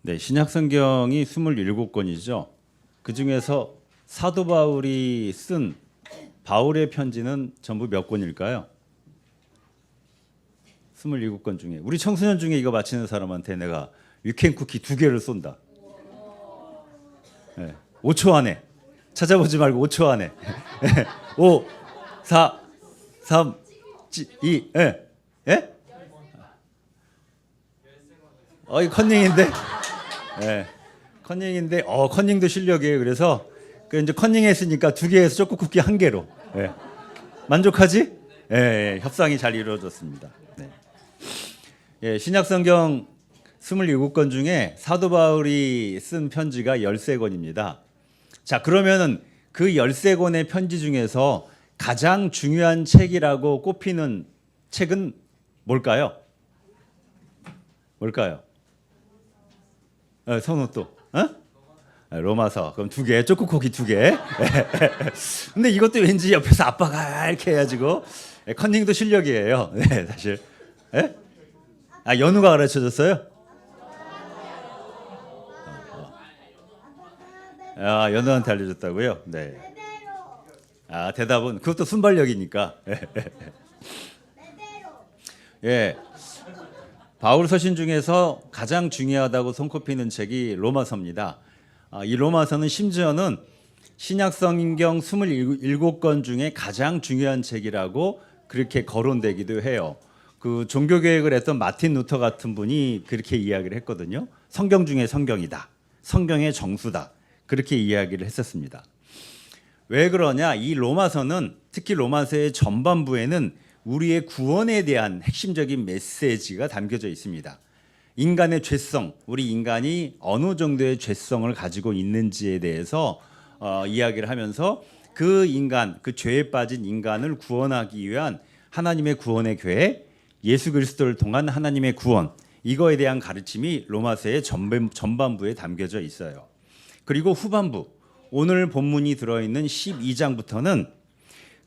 네, 신약 성경이 27권이죠. 그 중에서 사도 바울이 쓴 바울의 편지는 전부 몇 권일까요? 27권 중에 우리 청소년 중에 이거 맞히는 사람한테 내가 위켄 쿠키 2개를 쏜다. 네, 5초 안에 찾아보지 말고 5초 안에 5, 4, 3, 2, 예? 예? 이 컨닝인데? 예, 컨닝인데, 컨닝도 실력이에요. 그래서 이제 컨닝 했으니까 2개에서 초코 쿠키 1개로. 예. 만족하지? 예, 협상이 잘 이루어졌습니다. 네. 예, 신약 성경 27권 중에 사도 바울이 쓴 편지가 13권입니다. 자, 그러면은 그 13권의 편지 중에서 가장 중요한 책이라고 꼽히는 책은 뭘까요? 뭘까요? 선우 또, 로마서. 그럼 2개, 초코쿠키 2개. 근데 이것도 왠지 옆에서 아빠가 이렇게 해가지고 컨닝도 실력이에요. 네, 사실. 예? 연우가 가르쳐줬어요? 연우한테 알려줬다고요? 네. 대답은 그것도 순발력이니까. 예. 바울 서신 중에서 가장 중요하다고 손꼽히는 책이 로마서입니다. 이 로마서는 심지어는 신약 성경 27권 중에 가장 중요한 책이라고 그렇게 거론되기도 해요. 그 종교 개혁을 했던 마틴 루터 같은 분이 그렇게 이야기를 했거든요. 성경 중에 성경이다. 성경의 정수다. 그렇게 이야기를 했었습니다. 왜 그러냐? 이 로마서는 특히 로마서의 전반부에는 우리의 구원에 대한 핵심적인 메시지가 담겨져 있습니다. 인간의 죄성, 우리 인간이 어느 정도의 죄성을 가지고 있는지에 대해서 이야기를 하면서 그 인간, 그 죄에 빠진 인간을 구원하기 위한 하나님의 구원의 계획, 예수 그리스도를 통한 하나님의 구원, 이거에 대한 가르침이 로마서의 전반부에 담겨져 있어요. 그리고 후반부, 오늘 본문이 들어있는 12장부터는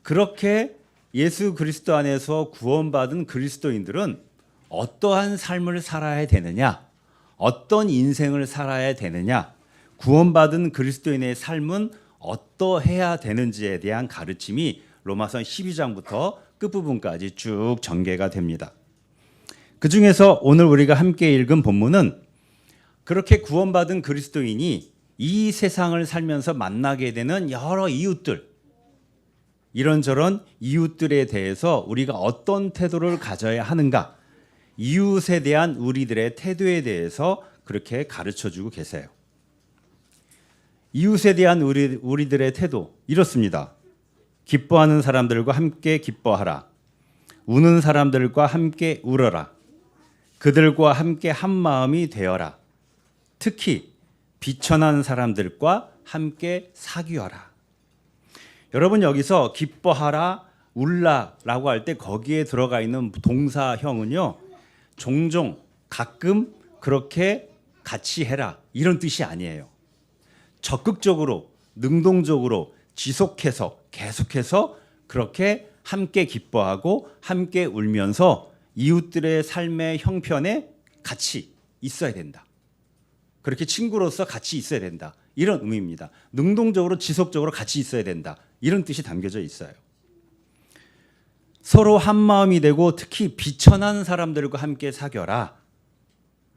그렇게 예수 그리스도 안에서 구원받은 그리스도인들은 어떠한 삶을 살아야 되느냐, 어떤 인생을 살아야 되느냐, 구원받은 그리스도인의 삶은 어떠해야 되는지에 대한 가르침이 로마서 12장부터 끝부분까지 쭉 전개가 됩니다. 그 중에서 오늘 우리가 함께 읽은 본문은 그렇게 구원받은 그리스도인이 이 세상을 살면서 만나게 되는 여러 이웃들, 이런저런 이웃들에 대해서 우리가 어떤 태도를 가져야 하는가, 이웃에 대한 우리들의 태도에 대해서 그렇게 가르쳐주고 계세요. 이웃에 대한 우리들의 태도 이렇습니다. 기뻐하는 사람들과 함께 기뻐하라. 우는 사람들과 함께 울어라. 그들과 함께 한 마음이 되어라. 특히 비천한 사람들과 함께 사귀어라. 여러분, 여기서 기뻐하라, 울라라고 할 때 거기에 들어가 있는 동사형은요, 종종, 가끔 그렇게 같이 해라, 이런 뜻이 아니에요. 적극적으로, 능동적으로, 지속해서, 계속해서 그렇게 함께 기뻐하고 함께 울면서 이웃들의 삶의 형편에 같이 있어야 된다. 그렇게 친구로서 같이 있어야 된다. 이런 의미입니다. 능동적으로, 지속적으로 같이 있어야 된다. 이런 뜻이 담겨져 있어요. 서로 한 마음이 되고 특히 비천한 사람들과 함께 사겨라.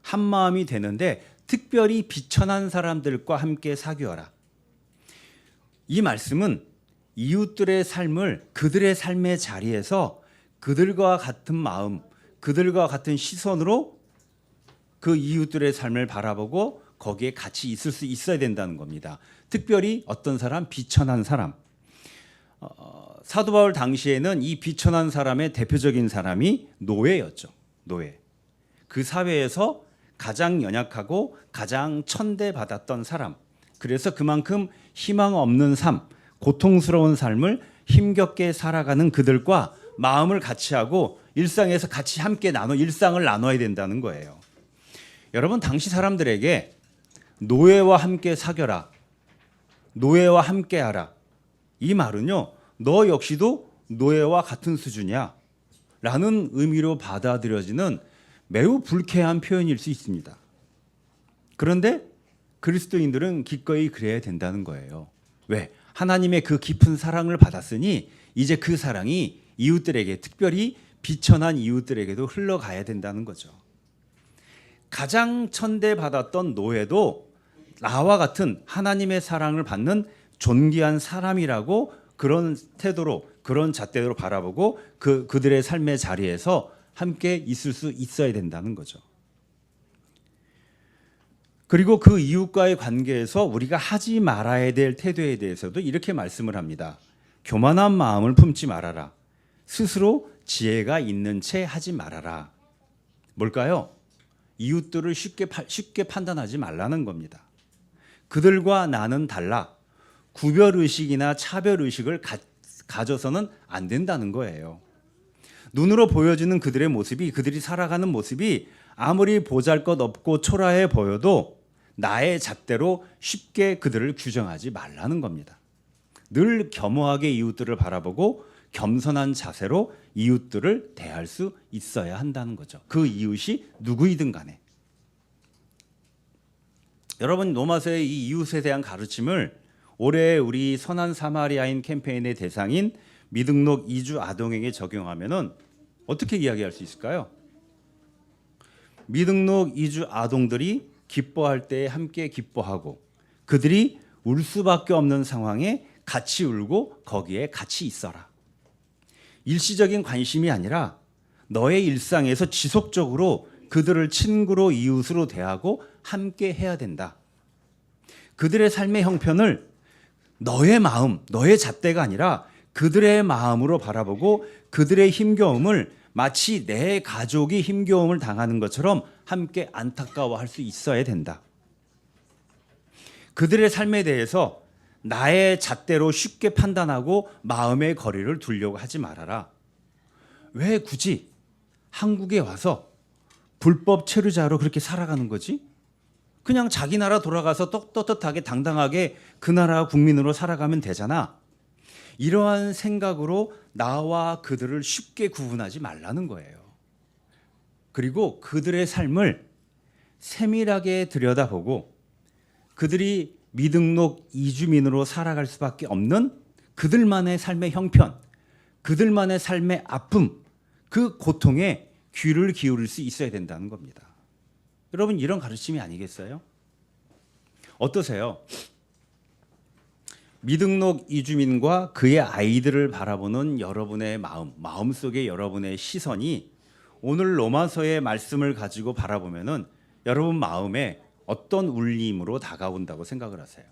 한 마음이 되는데 특별히 비천한 사람들과 함께 사귀어라. 이 말씀은 이웃들의 삶을 그들의 삶의 자리에서 그들과 같은 마음, 그들과 같은 시선으로 그 이웃들의 삶을 바라보고 거기에 같이 있을 수 있어야 된다는 겁니다. 특별히 어떤 사람, 비천한 사람. 사도 바울 당시에는 이 비천한 사람의 대표적인 사람이 노예였죠. 노예. 그 사회에서 가장 연약하고 가장 천대받았던 사람. 그래서 그만큼 희망 없는 삶, 고통스러운 삶을 힘겹게 살아가는 그들과 마음을 같이 하고 일상에서 같이 함께 일상을 나눠야 된다는 거예요. 여러분, 당시 사람들에게 노예와 함께 사겨라, 노예와 함께 하라, 이 말은요, 너 역시도 노예와 같은 수준이야 라는 의미로 받아들여지는 매우 불쾌한 표현일 수 있습니다. 그런데 그리스도인들은 기꺼이 그래야 된다는 거예요. 왜? 하나님의 그 깊은 사랑을 받았으니 이제 그 사랑이 이웃들에게, 특별히 비천한 이웃들에게도 흘러가야 된다는 거죠. 가장 천대받았던 노예도 나와 같은 하나님의 사랑을 받는 존귀한 사람이라고 그런 태도로, 그런 잣대로 바라보고 그들의 삶의 자리에서 함께 있을 수 있어야 된다는 거죠. 그리고 그 이웃과의 관계에서 우리가 하지 말아야 될 태도에 대해서도 이렇게 말씀을 합니다. 교만한 마음을 품지 말아라. 스스로 지혜가 있는 채 하지 말아라. 뭘까요? 이웃들을 쉽게 판단하지 말라는 겁니다. 그들과 나는 달라. 구별의식이나 차별의식을 가져서는 안 된다는 거예요. 눈으로 보여지는 그들의 모습이, 그들이 살아가는 모습이 아무리 보잘것없고 초라해 보여도 나의 잣대로 쉽게 그들을 규정하지 말라는 겁니다. 늘 겸허하게 이웃들을 바라보고 겸손한 자세로 이웃들을 대할 수 있어야 한다는 거죠. 그 이웃이 누구이든 간에. 여러분, 로마서의 이 이웃에 대한 가르침을 올해 우리 선한 사마리아인 캠페인의 대상인 미등록 이주 아동에게 적용하면은 어떻게 이야기할 수 있을까요? 미등록 이주 아동들이 기뻐할 때 함께 기뻐하고, 그들이 울 수밖에 없는 상황에 같이 울고 거기에 같이 있어라. 일시적인 관심이 아니라 너의 일상에서 지속적으로 그들을 친구로, 이웃으로 대하고 함께 해야 된다. 그들의 삶의 형편을 너의 마음, 너의 잣대가 아니라 그들의 마음으로 바라보고 그들의 힘겨움을 마치 내 가족이 힘겨움을 당하는 것처럼 함께 안타까워할 수 있어야 된다. 그들의 삶에 대해서 나의 잣대로 쉽게 판단하고 마음의 거리를 두려고 하지 말아라. 왜 굳이 한국에 와서 불법 체류자로 그렇게 살아가는 거지? 그냥 자기 나라 돌아가서 떳떳하게 당당하게 그 나라 국민으로 살아가면 되잖아. 이러한 생각으로 나와 그들을 쉽게 구분하지 말라는 거예요. 그리고 그들의 삶을 세밀하게 들여다보고 그들이 미등록 이주민으로 살아갈 수밖에 없는 그들만의 삶의 형편, 그들만의 삶의 아픔, 그 고통에 귀를 기울일 수 있어야 된다는 겁니다. 여러분, 이런 가르침이 아니겠어요? 어떠세요? 미등록 이주민과 그의 아이들을 바라보는 여러분의 마음속의 여러분의 시선이 오늘 로마서의 말씀을 가지고 바라보면은 여러분 마음에 어떤 울림으로 다가온다고 생각을 하세요?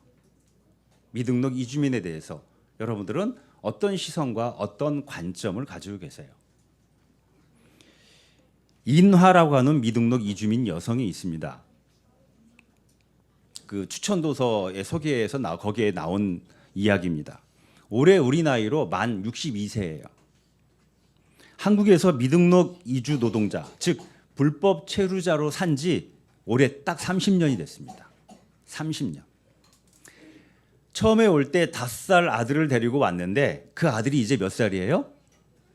미등록 이주민에 대해서 여러분들은 어떤 시선과 어떤 관점을 가지고 계세요? 인화라고 하는 미등록 이주민 여성이 있습니다. 그 추천도서의 소개에서 거기에 나온 이야기입니다. 올해 우리 나이로 만 62세예요. 한국에서 미등록 이주 노동자, 즉 불법 체류자로 산 지 올해 딱 30년이 됐습니다. 30년. 처음에 올 때 5살 아들을 데리고 왔는데 그 아들이 이제 몇 살이에요?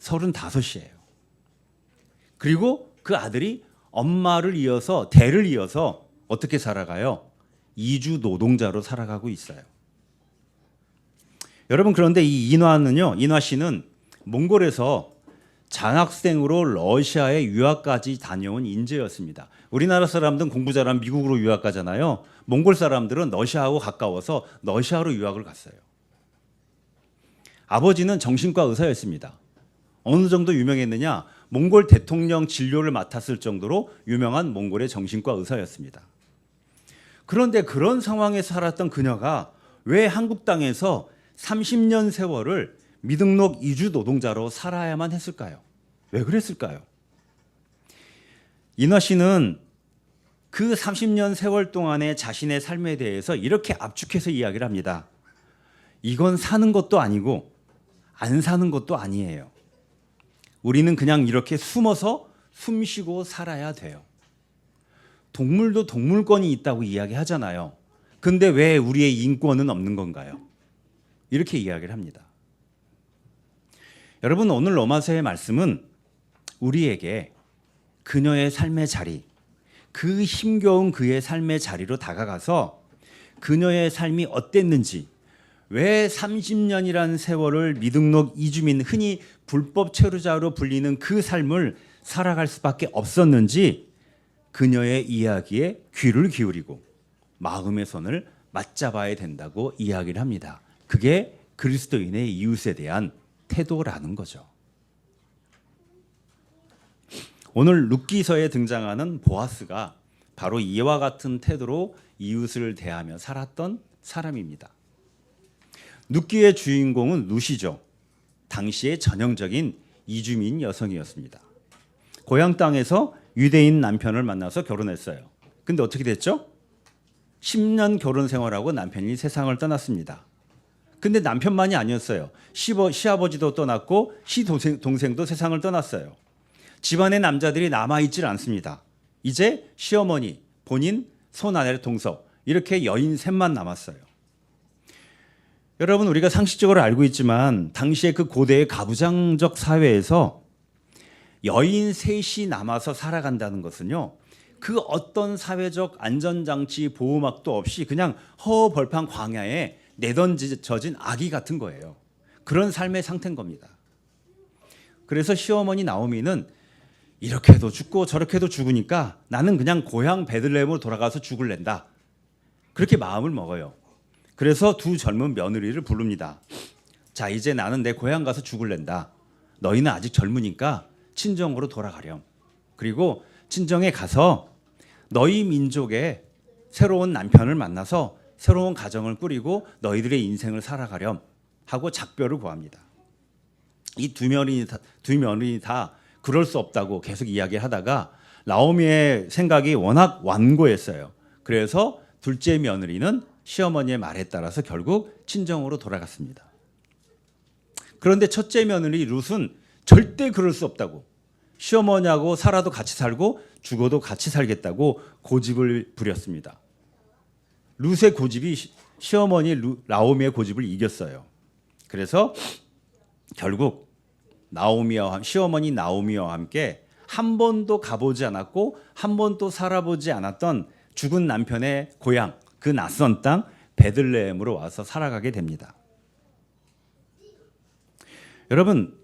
35이에요. 그리고 그 아들이 엄마를 이어서, 대를 이어서 어떻게 살아가요? 이주 노동자로 살아가고 있어요. 여러분, 그런데 이 인화 씨는 몽골에서 장학생으로 러시아에 유학까지 다녀온 인재였습니다. 우리나라 사람들은 공부 잘하면 미국으로 유학 가잖아요. 몽골 사람들은 러시아하고 가까워서 러시아로 유학을 갔어요. 아버지는 정신과 의사였습니다. 어느 정도 유명했느냐? 몽골 대통령 진료를 맡았을 정도로 유명한 몽골의 정신과 의사였습니다. 그런데 그런 상황에서 살았던 그녀가 왜 한국 땅에서 30년 세월을 미등록 이주 노동자로 살아야만 했을까요? 왜 그랬을까요? 인화 씨는 그 30년 세월 동안의 자신의 삶에 대해서 이렇게 압축해서 이야기를 합니다. 이건 사는 것도 아니고 안 사는 것도 아니에요. 우리는 그냥 이렇게 숨어서 숨쉬고 살아야 돼요. 동물도 동물권이 있다고 이야기하잖아요. 근데 왜 우리의 인권은 없는 건가요? 이렇게 이야기를 합니다. 여러분, 오늘 로마서의 말씀은 우리에게 그녀의 삶의 자리, 그 힘겨운 그의 삶의 자리로 다가가서 그녀의 삶이 어땠는지, 왜 30년이라는 세월을 미등록 이주민, 흔히 불법 체류자로 불리는 그 삶을 살아갈 수밖에 없었는지 그녀의 이야기에 귀를 기울이고 마음의 손을 맞잡아야 된다고 이야기를 합니다. 그게 그리스도인의 이웃에 대한 태도라는 거죠. 오늘 룻기서에 등장하는 보아스가 바로 이와 같은 태도로 이웃을 대하며 살았던 사람입니다. 룻기의 주인공은 룻이죠. 당시의 전형적인 이주민 여성이었습니다. 고향 땅에서 유대인 남편을 만나서 결혼했어요. 근데 어떻게 됐죠? 10년 결혼 생활하고 남편이 세상을 떠났습니다. 근데 남편만이 아니었어요. 시아버지도 떠났고 시동생도 세상을 떠났어요. 집안의 남자들이 남아있질 않습니다. 이제 시어머니, 본인, 손아내 동서, 이렇게 여인 셋만 남았어요. 여러분, 우리가 상식적으로 알고 있지만 당시의 그 고대의 가부장적 사회에서 여인 셋이 남아서 살아간다는 것은요, 그 어떤 사회적 안전장치 보호막도 없이 그냥 허허벌판 광야에 내던져진 아기 같은 거예요. 그런 삶의 상태인 겁니다. 그래서 시어머니 나오미는 이렇게도 죽고 저렇게도 죽으니까 나는 그냥 고향 베들레헴으로 돌아가서 죽을랜다. 그렇게 마음을 먹어요. 그래서 두 젊은 며느리를 부릅니다. 자, 이제 나는 내 고향 가서 죽을랜다. 너희는 아직 젊으니까 친정으로 돌아가렴. 그리고 친정에 가서 너희 민족의 새로운 남편을 만나서 새로운 가정을 꾸리고 너희들의 인생을 살아가렴 하고 작별을 구합니다. 이 두 며느리 다 그럴 수 없다고 계속 이야기하다가 나오미의 생각이 워낙 완고했어요. 그래서 둘째 며느리는 시어머니의 말에 따라서 결국 친정으로 돌아갔습니다. 그런데 첫째 며느리 룻은 절대 그럴 수 없다고, 시어머니하고 살아도 같이 살고 죽어도 같이 살겠다고 고집을 부렸습니다. 룻의 고집이 시어머니 나오미의 고집을 이겼어요. 그래서 결국 시어머니 나오미와 함께 한 번도 가보지 않았고 한 번도 살아보지 않았던 죽은 남편의 고향, 그 낯선 땅 베들레헴으로 와서 살아가게 됩니다. 여러분,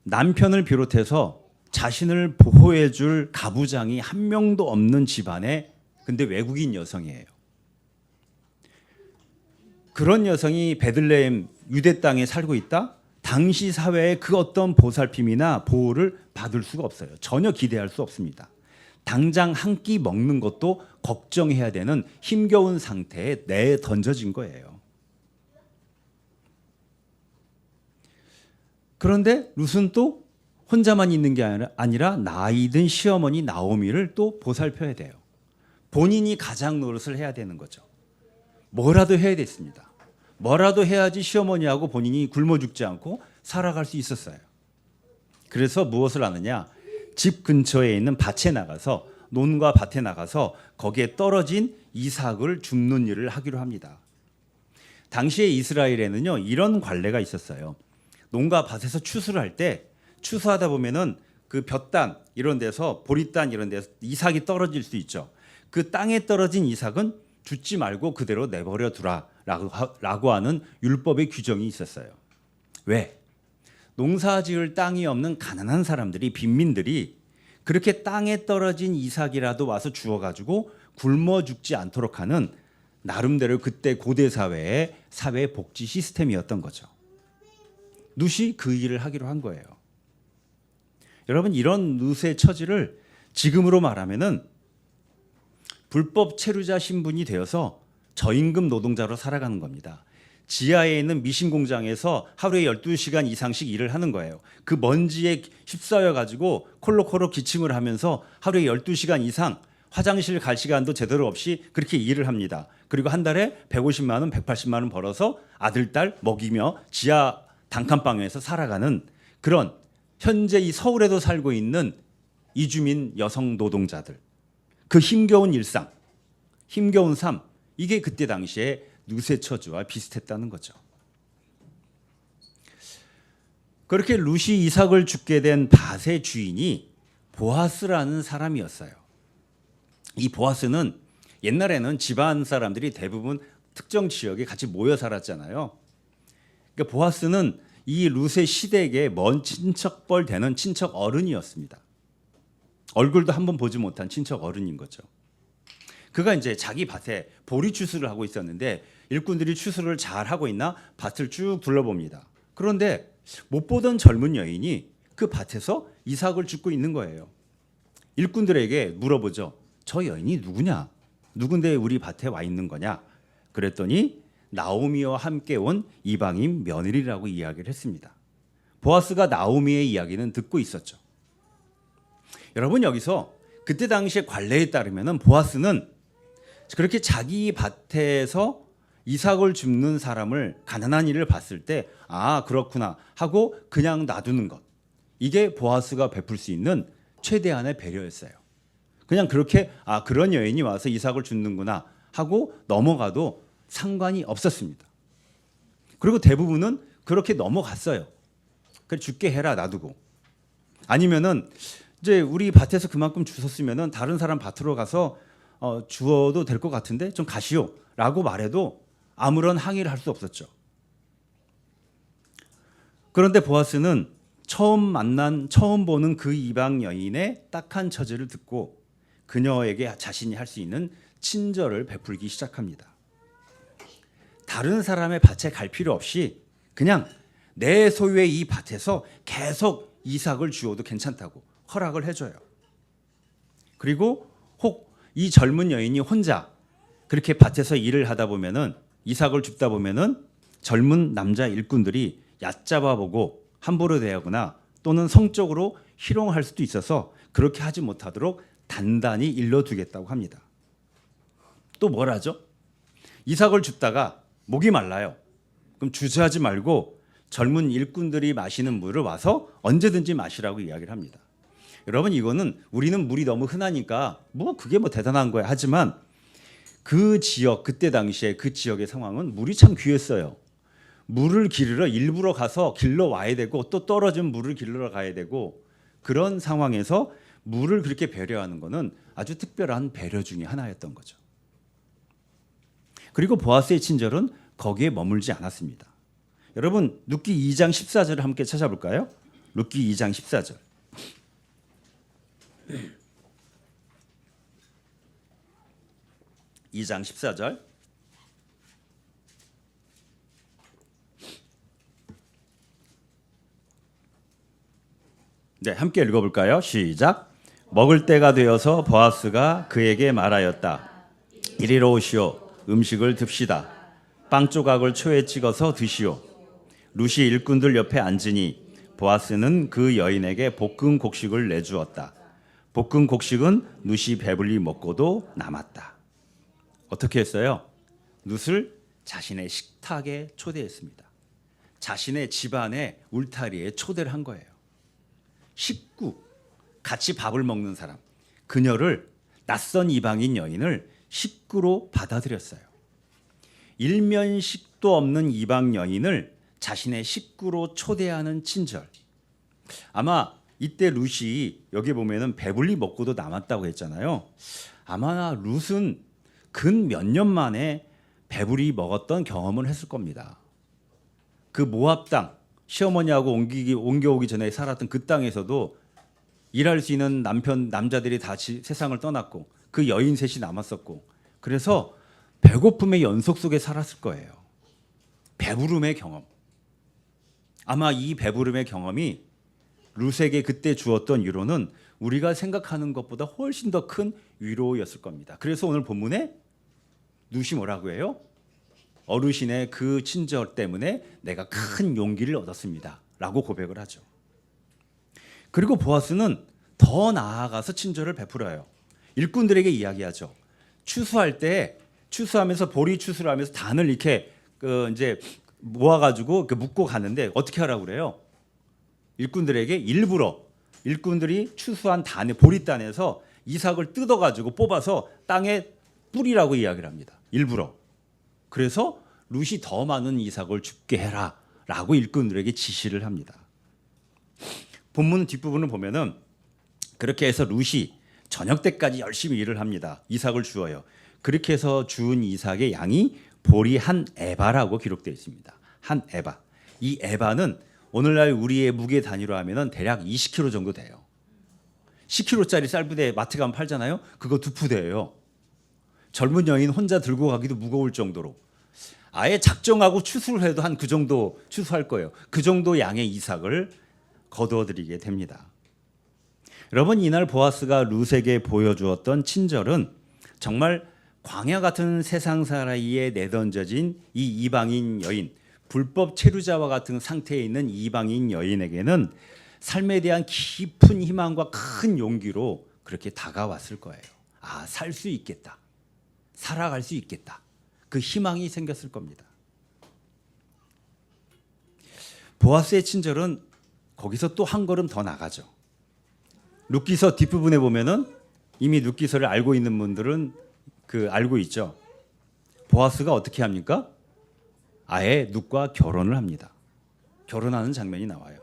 남편을 비롯해서 자신을 보호해 줄 가부장이 한 명도 없는 집안에 근데 외국인 여성이에요. 그런 여성이 베들레헴 유대 땅에 살고 있다? 당시 사회의 그 어떤 보살핌이나 보호를 받을 수가 없어요. 전혀 기대할 수 없습니다. 당장 한 끼 먹는 것도 걱정해야 되는 힘겨운 상태에 내던져진 거예요. 그런데 룻은 또 혼자만 있는 게 아니라 나이 든 시어머니 나오미를 또 보살펴야 돼요. 본인이 가장 노릇을 해야 되는 거죠. 뭐라도 해야 됐습니다. 뭐라도 해야지 시어머니하고 본인이 굶어 죽지 않고 살아갈 수 있었어요. 그래서 무엇을 하느냐? 집 근처에 있는 밭에 나가서, 논과 밭에 나가서 거기에 떨어진 이삭을 줍는 일을 하기로 합니다. 당시에 이스라엘에는요, 이런 관례가 있었어요. 논과 밭에서 추수를 할 때 추수하다 보면은 그 볕단 이런 데서, 보리단 이런 데서 이삭이 떨어질 수 있죠. 그 땅에 떨어진 이삭은 줍지 말고 그대로 내버려 두라라고 하는 율법의 규정이 있었어요. 왜? 농사 지을 땅이 없는 가난한 사람들이, 빈민들이 그렇게 땅에 떨어진 이삭이라도 와서 주워가지고 굶어 죽지 않도록 하는 나름대로 그때 고대 사회의 사회 복지 시스템이었던 거죠. 룻이 그 일을 하기로 한 거예요. 여러분, 이런 룻의 처지를 지금으로 말하면은 불법 체류자 신분이 되어서 저임금 노동자로 살아가는 겁니다. 지하에 있는 미신 공장에서 하루에 12시간 이상씩 일을 하는 거예요. 그 먼지에 휩싸여 가지고 콜록콜록 기침을 하면서 하루에 12시간 이상 화장실 갈 시간도 제대로 없이 그렇게 일을 합니다. 그리고 한 달에 150만 원, 180만 원 벌어서 아들, 딸 먹이며 지하 단칸방에서 살아가는 그런, 현재 이 서울에도 살고 있는 이주민 여성 노동자들, 그 힘겨운 일상, 힘겨운 삶, 이게 그때 당시에 룻의 처지와 비슷했다는 거죠. 그렇게 룻이 이삭을 줍게 된 밭의 주인이 보아스라는 사람이었어요. 이 보아스는 옛날에는 집안 사람들이 대부분 특정 지역에 같이 모여 살았잖아요. 그러니까 보아스는 이 룻의 시댁의 먼 친척뻘 되는 친척 어른이었습니다. 얼굴도 한번 보지 못한 친척 어른인 거죠. 그가 이제 자기 밭에 보리 추수를 하고 있었는데 일꾼들이 추수를 잘 하고 있나 밭을 쭉 둘러봅니다. 그런데 못 보던 젊은 여인이 그 밭에서 이삭을 줍고 있는 거예요. 일꾼들에게 물어보죠. 저 여인이 누구냐? 누군데 우리 밭에 와 있는 거냐? 그랬더니 나오미와 함께 온 이방인 며느리라고 이야기를 했습니다. 보아스가 나오미의 이야기는 듣고 있었죠. 여러분, 여기서 그때 당시의 관례에 따르면 보아스는 그렇게 자기 밭에서 이삭을 줍는 사람을 가난한 일을 봤을 때 아, 그렇구나 하고 그냥 놔두는 것, 이게 보아스가 베풀 수 있는 최대한의 배려였어요. 그냥 그렇게 아, 그런 여인이 와서 이삭을 줍는구나 하고 넘어가도 상관이 없었습니다. 그리고 대부분은 그렇게 넘어갔어요. 그래, 죽게 해라, 놔두고. 아니면은 이제 우리 밭에서 그만큼 주웠으면은 다른 사람 밭으로 가서 주워도 될 것 같은데 좀 가시오라고 말해도 아무런 항의를 할 수 없었죠. 그런데 보아스는 처음 보는 그 이방 여인의 딱한 처지를 듣고 그녀에게 자신이 할 수 있는 친절을 베풀기 시작합니다. 다른 사람의 밭에 갈 필요 없이 그냥 내 소유의 이 밭에서 계속 이삭을 주어도 괜찮다고 허락을 해줘요. 그리고 혹 이 젊은 여인이 혼자 그렇게 밭에서 일을 하다 보면은 이삭을 줍다 보면은 젊은 남자 일꾼들이 얕잡아 보고 함부로 대하거나 또는 성적으로 희롱할 수도 있어서 그렇게 하지 못하도록 단단히 일러두겠다고 합니다. 또 뭘 하죠? 이삭을 줍다가 목이 말라요. 그럼 주저하지 말고 젊은 일꾼들이 마시는 물을 와서 언제든지 마시라고 이야기를 합니다. 여러분, 이거는 우리는 물이 너무 흔하니까 뭐 그게 뭐 대단한 거야 하지만 그 지역, 그때 당시에 그 지역의 상황은 물이 참 귀했어요. 물을 기르러 일부러 가서 길러 와야 되고 또 떨어진 물을 길러 가야 되고 그런 상황에서 물을 그렇게 배려하는 것은 아주 특별한 배려 중에 하나였던 거죠. 그리고 보아스의 친절은 거기에 머물지 않았습니다. 여러분, 룻기 2장 14절을 함께 찾아볼까요? 룻기 2장 14절. 2장 14절. 네, 함께 읽어볼까요? 시작. 먹을 때가 되어서 보아스가 그에게 말하였다. 이리로 오시오. 음식을 듭시다. 빵 조각을 초에 찍어서 드시오. 룻이 일꾼들 옆에 앉으니 보아스는 그 여인에게 볶은 곡식을 내주었다. 볶은 곡식은 룻이 배불리 먹고도 남았다. 어떻게 했어요? 룻을 자신의 식탁에 초대했습니다. 자신의 집안의 울타리에 초대를 한 거예요. 식구, 같이 밥을 먹는 사람, 그녀를, 낯선 이방인 여인을 식구로 받아들였어요. 일면식도 없는 이방 여인을 자신의 식구로 초대하는 친절. 아마 이때 룻이 여기 보면은 배불리 먹고도 남았다고 했잖아요. 아마 룻은 근 몇 년 만에 배불리 먹었던 경험을 했을 겁니다. 그 모압 땅, 시어머니하고 옮겨오기 전에 살았던 그 땅에서도 일할 수 있는 남자들이 다 세상을 떠났고 그 여인 셋이 남았었고 그래서 배고픔의 연속 속에 살았을 거예요. 배부름의 경험. 아마 이 배부름의 경험이 룻에게 그때 주었던 위로는 우리가 생각하는 것보다 훨씬 더 큰 위로였을 겁니다. 그래서 오늘 본문에 룻이 뭐라고 해요? 어르신의 그 친절 때문에 내가 큰 용기를 얻었습니다. 라고 고백을 하죠. 그리고 보아스는 더 나아가서 친절을 베풀어요. 일꾼들에게 이야기하죠. 추수하면서 보리 추수를 하면서 단을 이렇게 이제 모아가지고 묶고 가는데 어떻게 하라고 그래요? 일꾼들에게 일부러 일꾼들이 추수한 단에 보리단에서 이삭을 뜯어가지고 뽑아서 땅에 뿌리라고 이야기를 합니다. 일부러. 그래서 룻이 더 많은 이삭을 줍게 해라라고 일꾼들에게 지시를 합니다. 본문 뒷부분을 보면은 그렇게 해서 룻이 저녁 때까지 열심히 일을 합니다. 이삭을 주어요. 그렇게 해서 주은 이삭의 양이 보리 한 에바라고 기록되어 있습니다. 한 에바. 이 에바는 오늘날 우리의 무게 단위로 하면은 대략 20kg 정도 돼요. 10kg짜리 쌀부대 마트 가면 팔잖아요. 그거 2푸대예요. 젊은 여인 혼자 들고 가기도 무거울 정도로. 아예 작정하고 추수를 해도 한 그 정도 추수할 거예요. 그 정도 양의 이삭을 거두어드리게 됩니다. 여러분, 이날 보아스가 룻에게 보여주었던 친절은 정말 광야 같은 세상 사이에 내던져진 이 이방인 여인, 불법 체류자와 같은 상태에 있는 이방인 여인에게는 삶에 대한 깊은 희망과 큰 용기로 그렇게 다가왔을 거예요. 아, 살 수 있겠다. 살아갈 수 있겠다. 그 희망이 생겼을 겁니다. 보아스의 친절은 거기서 또 한 걸음 더 나가죠. 룻기서 뒷부분에 보면은 이미 룻기서를 알고 있는 분들은 알고 있죠. 보아스가 어떻게 합니까? 아예 룻과 결혼을 합니다. 결혼하는 장면이 나와요.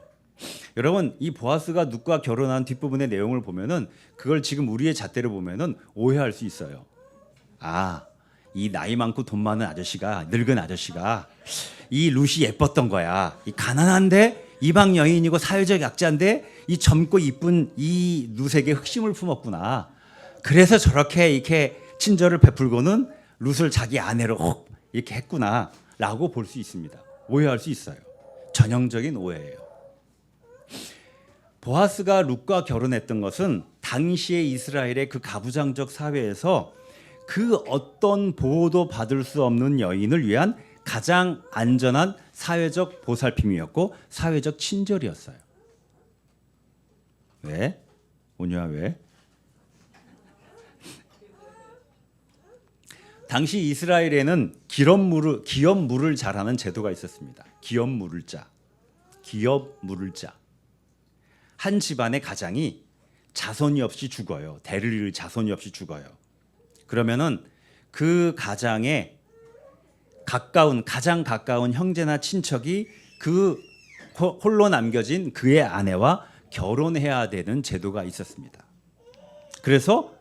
여러분, 이 보아스가 룻과 결혼한 뒷부분의 내용을 보면은 그걸 지금 우리의 잣대로 보면은 오해할 수 있어요. 아, 이 나이 많고 돈 많은 아저씨가, 늙은 아저씨가 이 룻이 예뻤던 거야. 이 가난한데 이방 여인이고 사회적 약자인데 이 젊고 이쁜 이 룻에게 흑심을 품었구나. 그래서 저렇게 이렇게 친절을 베풀고는 룻을 자기 아내로 이렇게 했구나라고 볼 수 있습니다. 오해할 수 있어요. 전형적인 오해예요. 보아스가 룻과 결혼했던 것은 당시의 이스라엘의 그 가부장적 사회에서 그 어떤 보호도 받을 수 없는 여인을 위한 가장 안전한 사회적 보살핌이었고 사회적 친절이었어요. 왜? 온유야 왜? 당시 이스라엘에는 기업 물을 잘하는 제도가 있었습니다. 기업 물을 자. 한 집안의 가장이 자손이 없이 죽어요. 대를 이을 자손이 없이 죽어요. 그러면은 그 가장의 가장 가까운 형제나 친척이 그 홀로 남겨진 그의 아내와 결혼해야 되는 제도가 있었습니다. 그래서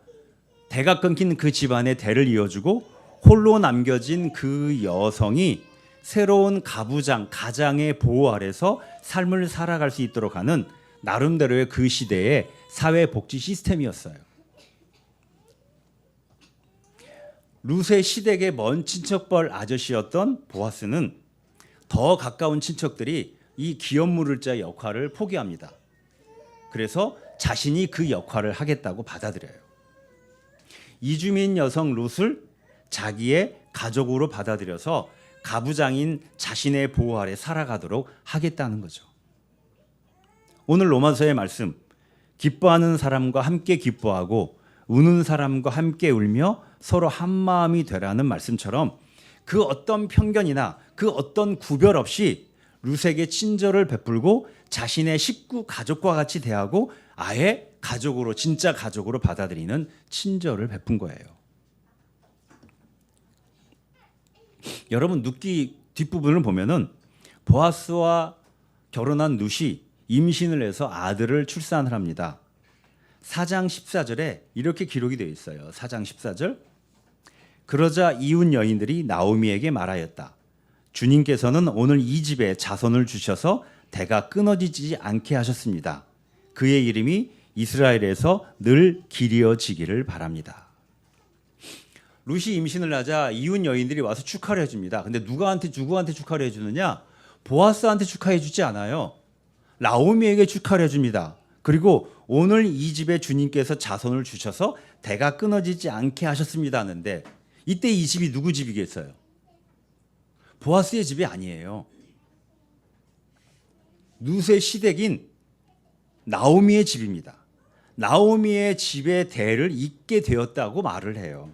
대가 끊긴 그 집안의 대를 이어주고 홀로 남겨진 그 여성이 새로운 가장의 보호 아래서 삶을 살아갈 수 있도록 하는 나름대로의 그 시대의 사회복지 시스템이었어요. 룻의 시댁의 먼 친척벌 아저씨였던 보아스는 더 가까운 친척들이 이 기업 물을 자 역할을 포기합니다. 그래서 자신이 그 역할을 하겠다고 받아들여요. 이주민 여성 룻을 자기의 가족으로 받아들여서 가부장인 자신의 보호 아래 살아가도록 하겠다는 거죠. 오늘 로마서의 말씀, 기뻐하는 사람과 함께 기뻐하고 우는 사람과 함께 울며 서로 한 마음이 되라는 말씀처럼 그 어떤 편견이나 그 어떤 구별 없이 룻에게 친절을 베풀고 자신의 식구 가족과 같이 대하고 아예 가족으로, 진짜 가족으로 받아들이는 친절을 베푼 거예요. 여러분, 룻기 뒷부분을 보면은 보아스와 결혼한 룻이 임신을 해서 아들을 출산을 합니다. 4장 14절에 이렇게 기록이 되어 있어요. 4장 14절. 그러자 이웃 여인들이 나오미에게 말하였다. 주님께서는 오늘 이 집에 자손을 주셔서 대가 끊어지지 않게 하셨습니다. 그의 이름이 이스라엘에서 늘 기리어지기를 바랍니다. 룻이 임신을 하자 이웃 여인들이 와서 축하를 해줍니다. 근데 누구한테 축하를 해주느냐? 보아스한테 축하해 주지 않아요. 나오미에게 축하를 해줍니다. 그리고 오늘 이 집에 주님께서 자손을 주셔서 대가 끊어지지 않게 하셨습니다 하는데 이때 이 집이 누구 집이겠어요? 보아스의 집이 아니에요. 룻의 시댁인 나오미의 집입니다. 나오미의 집의 대를 잇게 되었다고 말을 해요.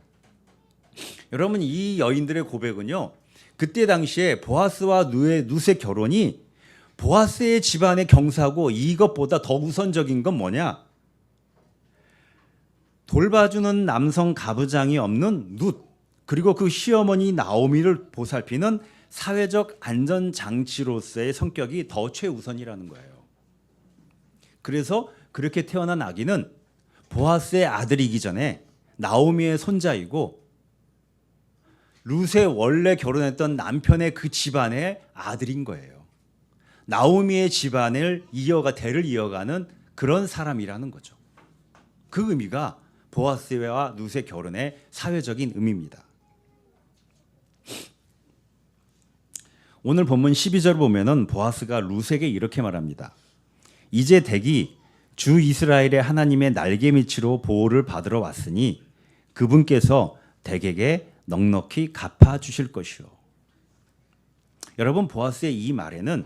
여러분, 이 여인들의 고백은요, 그때 당시에 보아스와 룻의 결혼이 보아스의 집안의 경사고 이것보다 더 우선적인 건 뭐냐? 돌봐주는 남성 가부장이 없는 룻, 그리고 그 시어머니 나오미를 보살피는 사회적 안전장치로서의 성격이 더 최우선이라는 거예요. 그래서 그렇게 태어난 아기는 보아스의 아들이기 전에 나오미의 손자이고 룻의 원래 결혼했던 남편의 그 집안의 아들인 거예요. 나오미의 집안을 대를 이어가는 그런 사람이라는 거죠. 그 의미가 보아스와 룻의 결혼의 사회적인 의미입니다. 오늘 본문 12절 보면은 보아스가 룻에게 이렇게 말합니다. 이제 댁이 주 이스라엘의 하나님의 날개밑으로 보호를 받으러 왔으니 그분께서 댁에게 넉넉히 갚아 주실 것이요. 여러분, 보아스의 이 말에는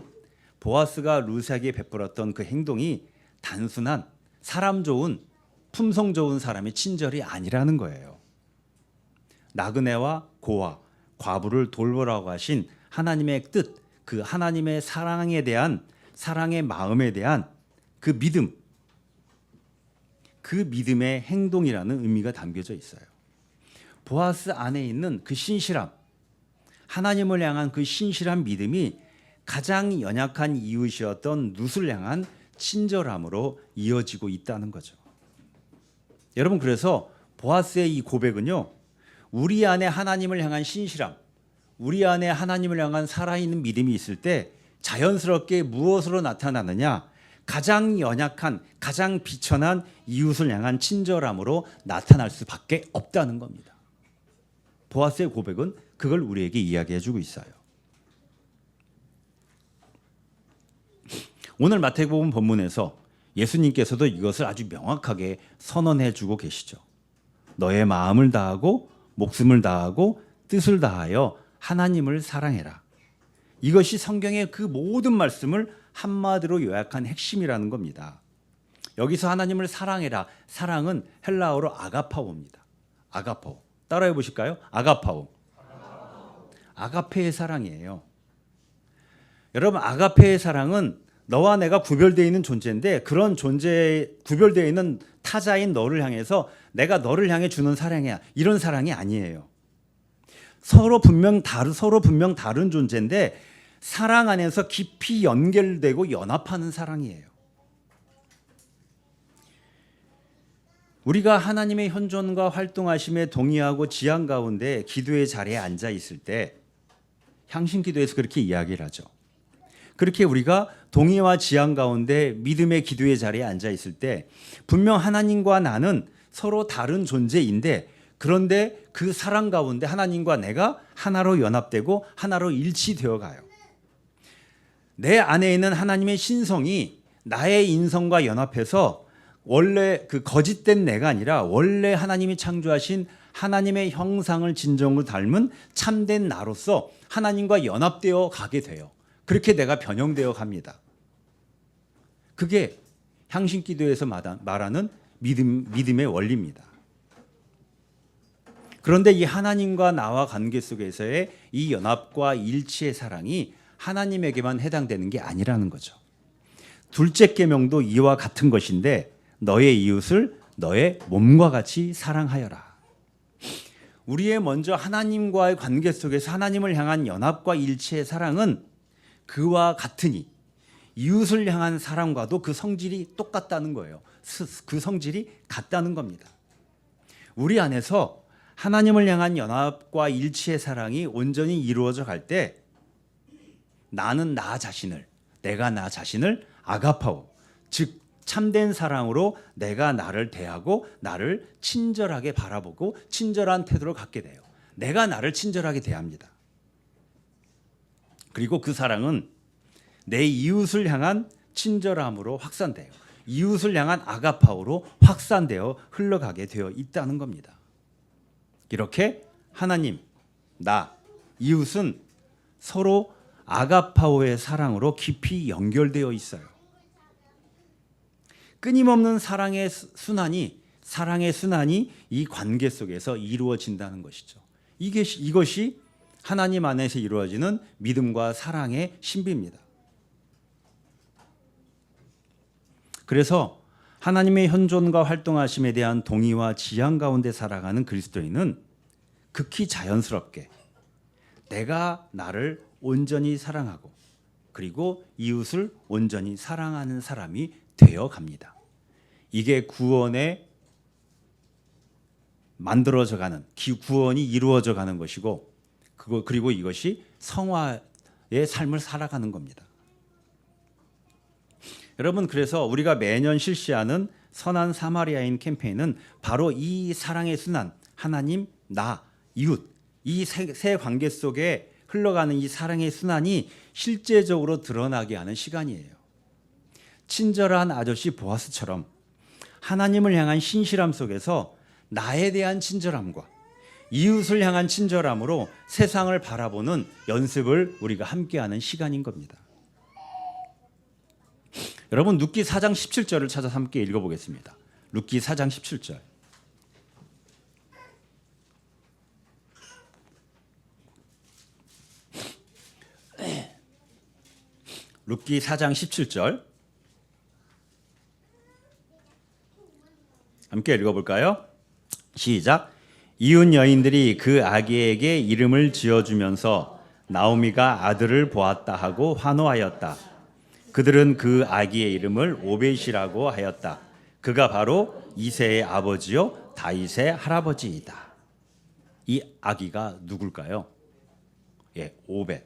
보아스가 룻에게 베풀었던 그 행동이 단순한 사람 좋은 품성 좋은 사람의 친절이 아니라는 거예요. 나그네와 고아, 과부를 돌보라고 하신 하나님의 뜻, 그 하나님의 사랑에 대한 사랑의 마음에 대한 그 믿음, 그 믿음의 행동이라는 의미가 담겨져 있어요. 보아스 안에 있는 그 신실함, 하나님을 향한 그 신실한 믿음이 가장 연약한 이웃이었던 룻을 향한 친절함으로 이어지고 있다는 거죠. 여러분, 그래서 보아스의 이 고백은요, 우리 안에 하나님을 향한 신실함, 우리 안에 하나님을 향한 살아있는 믿음이 있을 때 자연스럽게 무엇으로 나타나느냐? 가장 연약한, 가장 비천한 이웃을 향한 친절함으로 나타날 수밖에 없다는 겁니다. 보아스의 고백은 그걸 우리에게 이야기해주고 있어요. 오늘 마태복음 본문에서 예수님께서도 이것을 아주 명확하게 선언해주고 계시죠. 너의 마음을 다하고 목숨을 다하고 뜻을 다하여 하나님을 사랑해라. 이것이 성경의 그 모든 말씀을 한마디로 요약한 핵심이라는 겁니다. 여기서 하나님을 사랑해라. 사랑은 헬라어로 아가파오입니다. 아가파오. 따라해 보실까요? 아가파오. 아가페의 사랑이에요. 여러분, 아가페의 사랑은 너와 내가 구별되어 있는 존재인데 그런 존재에 구별되어 있는 타자인 너를 향해서 내가 너를 향해 주는 사랑이야. 이런 사랑이 아니에요. 서로 분명 다른 존재인데 사랑 안에서 깊이 연결되고 연합하는 사랑이에요. 우리가 하나님의 현존과 활동하심에 동의하고 지향 가운데 기도의 자리에 앉아 있을 때 향신기도에서 그렇게 이야기를 하죠. 그렇게 우리가 동의와 지향 가운데 믿음의 기도의 자리에 앉아 있을 때 분명 하나님과 나는 서로 다른 존재인데 그런데 그 사랑 가운데 하나님과 내가 하나로 연합되고 하나로 일치되어 가요. 내 안에 있는 하나님의 신성이 나의 인성과 연합해서 원래 그 거짓된 내가 아니라 원래 하나님이 창조하신 하나님의 형상을 진정으로 닮은 참된 나로서 하나님과 연합되어 가게 돼요. 그렇게 내가 변형되어 갑니다. 그게 향신기도에서 말하는 믿음의 원리입니다. 그런데 이 하나님과 나와 관계 속에서의 이 연합과 일치의 사랑이 하나님에게만 해당되는 게 아니라는 거죠. 둘째 계명도 이와 같은 것인데 너의 이웃을 너의 몸과 같이 사랑하여라. 우리의 먼저 하나님과의 관계 속에서 하나님을 향한 연합과 일치의 사랑은 그와 같으니 이웃을 향한 사랑과도 그 성질이 똑같다는 거예요. 그 성질이 같다는 겁니다. 우리 안에서 하나님을 향한 연합과 일치의 사랑이 온전히 이루어져 갈 때 나는 내가 나 자신을 아가파오, 즉 참된 사랑으로 내가 나를 대하고 나를 친절하게 바라보고 친절한 태도를 갖게 돼요. 내가 나를 친절하게 대합니다. 그리고 그 사랑은 내 이웃을 향한 친절함으로 확산돼요. 이웃을 향한 아가파오로 확산되어 흘러가게 되어 있다는 겁니다. 이렇게 하나님, 나, 이웃은 서로 아가파오의 사랑으로 깊이 연결되어 있어요. 끊임없는 사랑의 순환이 이 관계 속에서 이루어진다는 것이죠. 이것이 하나님 안에서 이루어지는 믿음과 사랑의 신비입니다. 그래서 하나님의 현존과 활동하심에 대한 동의와 지향 가운데 살아가는 그리스도인은 극히 자연스럽게 내가 나를 온전히 사랑하고 그리고 이웃을 온전히 사랑하는 사람이 되어 갑니다. 이게 구원의 만들어져 가는 구원이 이루어져 가는 것이고 그리고 이것이 성화의 삶을 살아가는 겁니다. 여러분, 그래서 우리가 매년 실시하는 선한 사마리아인 캠페인은 바로 이 사랑의 순환, 하나님, 나, 이웃, 이 세 관계 속에 흘러가는 이 사랑의 순환이 실제적으로 드러나게 하는 시간이에요. 친절한 아저씨 보아스처럼 하나님을 향한 신실함 속에서 나에 대한 친절함과 이웃을 향한 친절함으로 세상을 바라보는 연습을 우리가 함께하는 시간인 겁니다. 여러분, 룻기 4장 17절을 찾아서 함께 읽어보겠습니다. 룻기 4장 17절. 룻기 4장 17절 함께 읽어볼까요? 시작. 이웃 여인들이 그 아기에게 이름을 지어주면서 나오미가 아들을 보았다 하고 환호하였다. 그들은 그 아기의 이름을 오벳이라고 하였다. 그가 바로 이새의 아버지요 다윗의 할아버지이다. 이 아기가 누굴까요? 오벳.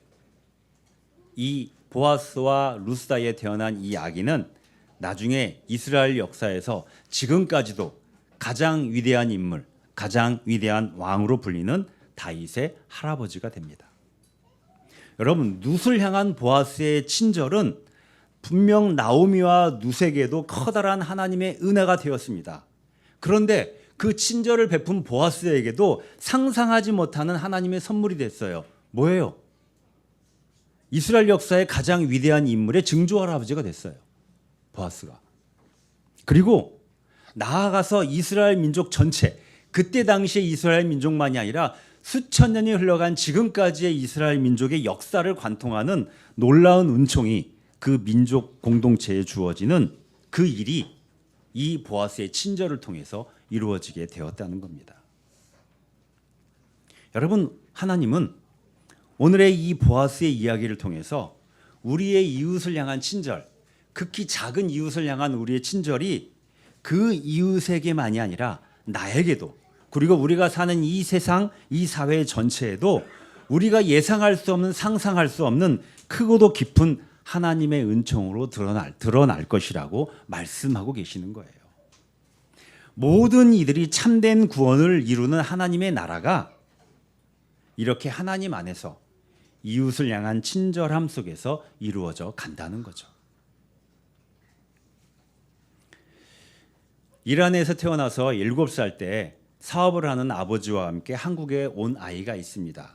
이 보아스와 루스 사이에 태어난 이 아기는 나중에 이스라엘 역사에서 지금까지도 가장 위대한 인물, 가장 위대한 왕으로 불리는 다윗의 할아버지가 됩니다. 여러분, 룻을 향한 보아스의 친절은 분명 나오미와 룻에게도 커다란 하나님의 은혜가 되었습니다. 그런데 그 친절을 베푼 보아스에게도 상상하지 못하는 하나님의 선물이 됐어요. 뭐예요? 이스라엘 역사의 가장 위대한 인물의 증조 할아버지가 됐어요. 보아스가. 그리고 나아가서 이스라엘 민족 전체, 그때 당시의 이스라엘 민족만이 아니라 수천 년이 흘러간 지금까지의 이스라엘 민족의 역사를 관통하는 놀라운 은총이 그 민족 공동체에 주어지는 그 일이 이 보아스의 친절을 통해서 이루어지게 되었다는 겁니다. 여러분, 하나님은 오늘의 이 보아스의 이야기를 통해서 우리의 이웃을 향한 친절, 극히 작은 이웃을 향한 우리의 친절이 그 이웃에게만이 아니라 나에게도, 그리고 우리가 사는 이 세상, 이 사회 전체에도 우리가 예상할 수 없는, 상상할 수 없는 크고도 깊은 하나님의 은총으로 드러날 것이라고 말씀하고 계시는 거예요. 모든 이들이 참된 구원을 이루는 하나님의 나라가 이렇게 하나님 안에서 이웃을 향한 친절함 속에서 이루어져 간다는 거죠. 이란에서 태어나서 7살 때 사업을 하는 아버지와 함께 한국에 온 아이가 있습니다.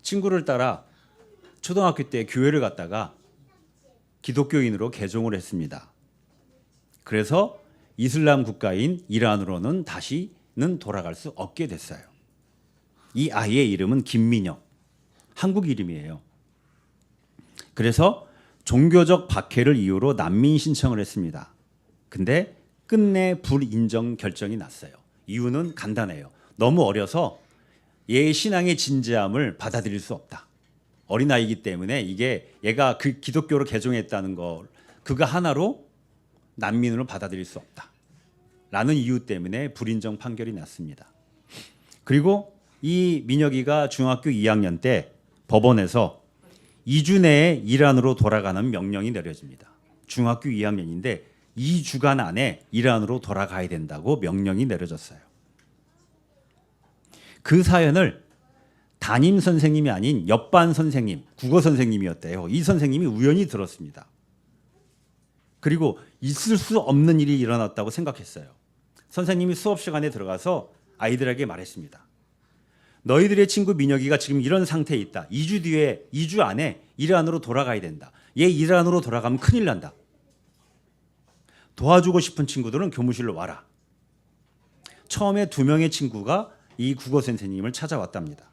친구를 따라 초등학교 때 교회를 갔다가 기독교인으로 개종을 했습니다. 그래서 이슬람 국가인 이란으로는 다시는 돌아갈 수 없게 됐어요. 이 아이의 이름은 김민혁, 한국 이름이에요. 그래서 종교적 박해를 이유로 난민 신청을 했습니다. 근데 끝내 불인정 결정이 났어요. 이유는 간단해요. 너무 어려서 얘의 신앙의 진지함을 받아들일 수 없다. 어린아이이기 때문에 얘가 그 기독교로 개종했다는 걸 그거 하나로 난민으로 받아들일 수 없다. 라는 이유 때문에 불인정 판결이 났습니다. 그리고 이 민혁이가 중학교 2학년 때 법원에서 2주 내에 이란으로 돌아가는 명령이 내려집니다. 중학교 2학년인데 2주간 안에 이란으로 돌아가야 된다고 명령이 내려졌어요. 그 사연을 담임 선생님이 아닌 옆반 선생님, 국어 선생님이었대요. 이 선생님이 우연히 들었습니다. 그리고 있을 수 없는 일이 일어났다고 생각했어요. 선생님이 수업 시간에 들어가서 아이들에게 말했습니다. 너희들의 친구 민혁이가 지금 이런 상태에 있다. 2주 안에 이란으로 돌아가야 된다. 얘 이란으로 돌아가면 큰일 난다. 도와주고 싶은 친구들은 교무실로 와라. 처음에 2명의 친구가 이 국어 선생님을 찾아왔답니다.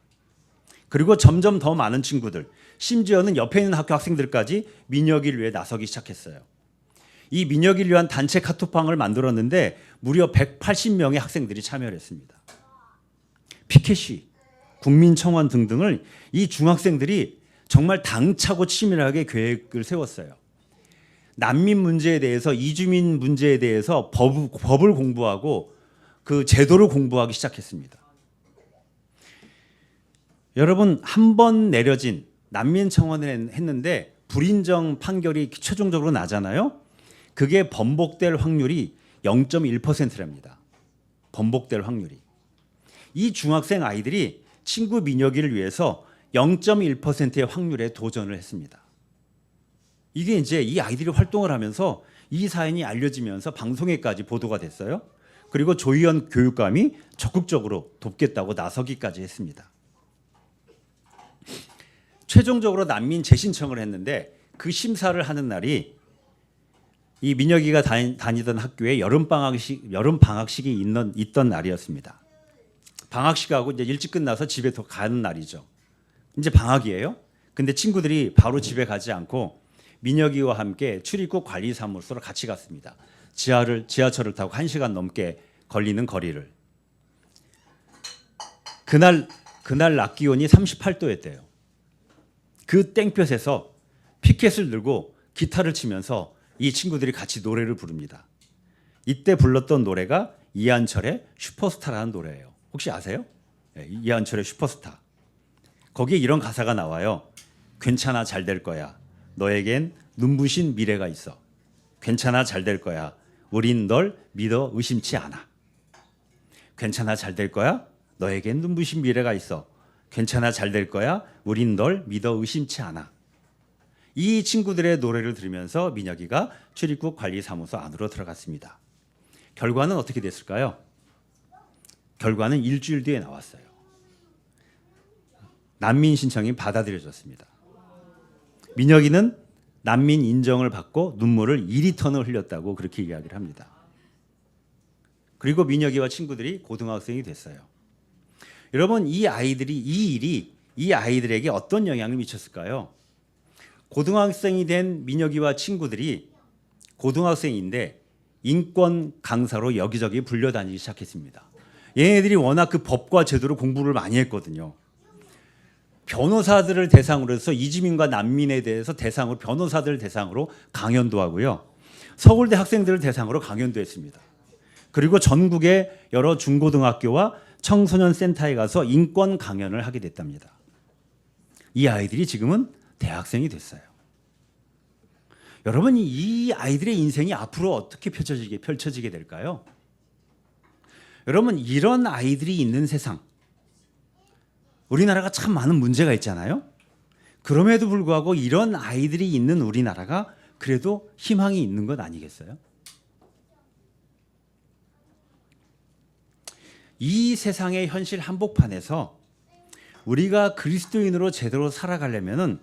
그리고 점점 더 많은 친구들, 심지어는 옆에 있는 학교 학생들까지 민혁이를 위해 나서기 시작했어요. 이 민혁이를 위한 단체 카톡방을 만들었는데 무려 180명의 학생들이 참여를 했습니다. 피켓이, 국민청원 등등을 이 중학생들이 정말 당차고 치밀하게 계획을 세웠어요. 난민 문제에 대해서, 이주민 문제에 대해서 법을 공부하고 그 제도를 공부하기 시작했습니다. 여러분, 한 번 내려진 난민 청원을 했는데 불인정 판결이 최종적으로 나잖아요. 그게 번복될 확률이 0.1%랍니다. 번복될 확률이. 이 중학생 아이들이 친구 민혁이를 위해서 0.1%의 확률에 도전을 했습니다. 이게 이제 이 아이들이 활동을 하면서 이 사연이 알려지면서 방송에까지 보도가 됐어요. 그리고 조희연 교육감이 적극적으로 돕겠다고 나서기까지 했습니다. 최종적으로 난민 재신청을 했는데 그 심사를 하는 날이 이 민혁이가 다니던 학교에 여름 방학식이 있던 날이었습니다. 방학식하고 이제 일찍 끝나서 집에 더 가는 날이죠. 이제 방학이에요. 근데 친구들이 바로 집에 가지 않고 민혁이와 함께 출입국 관리사무소로 같이 갔습니다. 지하철을 타고 1시간 넘게 걸리는 거리를. 그날 낮 기온이 38도였대요. 그 땡볕에서 피켓을 들고 기타를 치면서 이 친구들이 같이 노래를 부릅니다. 이때 불렀던 노래가 이한철의 슈퍼스타라는 노래예요. 혹시 아세요? 네, 이한철의 슈퍼스타. 거기에 이런 가사가 나와요. 괜찮아 잘 될 거야. 너에겐 눈부신 미래가 있어. 괜찮아 잘 될 거야. 우린 널 믿어 의심치 않아. 괜찮아 잘 될 거야. 너에겐 눈부신 미래가 있어. 괜찮아 잘 될 거야. 우린 널 믿어 의심치 않아. 이 친구들의 노래를 들으면서 민혁이가 출입국 관리사무소 안으로 들어갔습니다. 결과는 어떻게 됐을까요? 결과는 일주일 뒤에 나왔어요. 난민 신청이 받아들여졌습니다. 민혁이는 난민 인정을 받고 눈물을 2리터는 흘렸다고 그렇게 이야기를 합니다. 그리고 민혁이와 친구들이 고등학생이 됐어요. 여러분, 이 일이 이 아이들에게 어떤 영향을 미쳤을까요? 고등학생이 된 민혁이와 친구들이 고등학생인데 인권 강사로 여기저기 불려다니기 시작했습니다. 얘네들이 워낙 그 법과 제도를 공부를 많이 했거든요. 변호사들을 대상으로 해서 이주민과 난민에 대해서 대상으로 변호사들 대상으로 강연도 하고요. 서울대 학생들을 대상으로 강연도 했습니다. 그리고 전국의 여러 중고등학교와 청소년 센터에 가서 인권 강연을 하게 됐답니다. 이 아이들이 지금은 대학생이 됐어요. 여러분, 이 아이들의 인생이 앞으로 어떻게 펼쳐지게 될까요? 여러분, 이런 아이들이 있는 세상, 우리나라가 참 많은 문제가 있잖아요. 그럼에도 불구하고 이런 아이들이 있는 우리나라가 그래도 희망이 있는 것 아니겠어요? 이 세상의 현실 한복판에서 우리가 그리스도인으로 제대로 살아가려면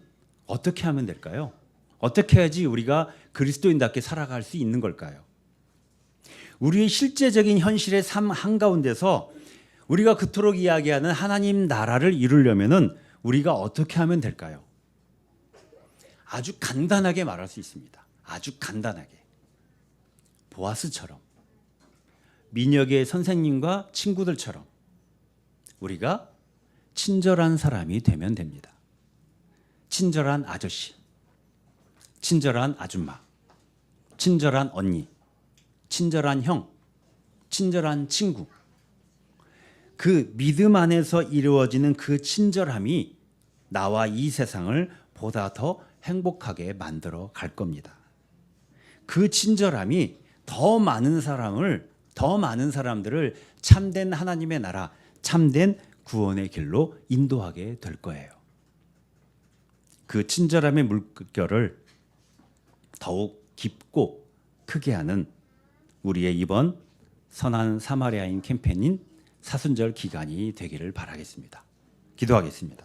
어떻게 하면 될까요? 어떻게 해야지 우리가 그리스도인답게 살아갈 수 있는 걸까요? 우리의 실제적인 현실의 삶 한가운데서 우리가 그토록 이야기하는 하나님 나라를 이루려면 우리가 어떻게 하면 될까요? 아주 간단하게 말할 수 있습니다. 아주 간단하게. 보아스처럼, 민혁의 선생님과 친구들처럼 우리가 친절한 사람이 되면 됩니다. 친절한 아저씨, 친절한 아줌마, 친절한 언니, 친절한 형, 친절한 친구. 그 믿음 안에서 이루어지는 그 친절함이 나와 이 세상을 보다 더 행복하게 만들어 갈 겁니다. 그 친절함이 더 많은 사람들을 참된 하나님의 나라, 참된 구원의 길로 인도하게 될 거예요. 그 친절함의 물결을 더욱 깊고 크게 하는 우리의 이번 선한 사마리아인 캠페인인 사순절 기간이 되기를 바라겠습니다. 기도하겠습니다.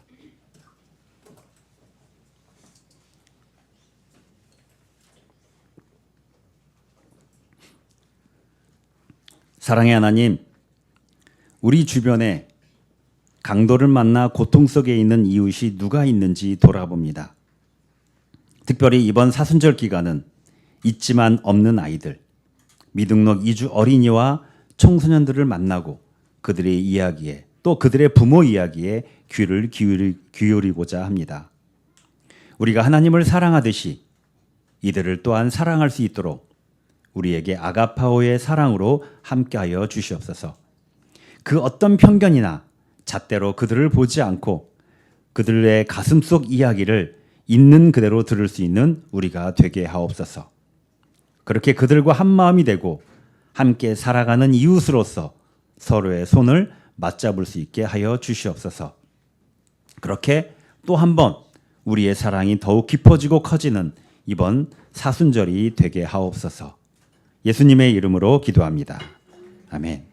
사랑의 하나님, 우리 주변에 강도를 만나 고통 속에 있는 이웃이 누가 있는지 돌아봅니다. 특별히 이번 사순절 기간은 있지만 없는 아이들, 미등록 이주 어린이와 청소년들을 만나고 그들의 이야기에 또 그들의 부모 이야기에 귀를 기울이고자 합니다. 우리가 하나님을 사랑하듯이 이들을 또한 사랑할 수 있도록 우리에게 아가파오의 사랑으로 함께하여 주시옵소서. 그 어떤 편견이나 잣대로 그들을 보지 않고 그들의 가슴 속 이야기를 있는 그대로 들을 수 있는 우리가 되게 하옵소서. 그렇게 그들과 한 마음이 되고 함께 살아가는 이웃으로서 서로의 손을 맞잡을 수 있게 하여 주시옵소서. 그렇게 또 한 번 우리의 사랑이 더욱 깊어지고 커지는 이번 사순절이 되게 하옵소서. 예수님의 이름으로 기도합니다. 아멘.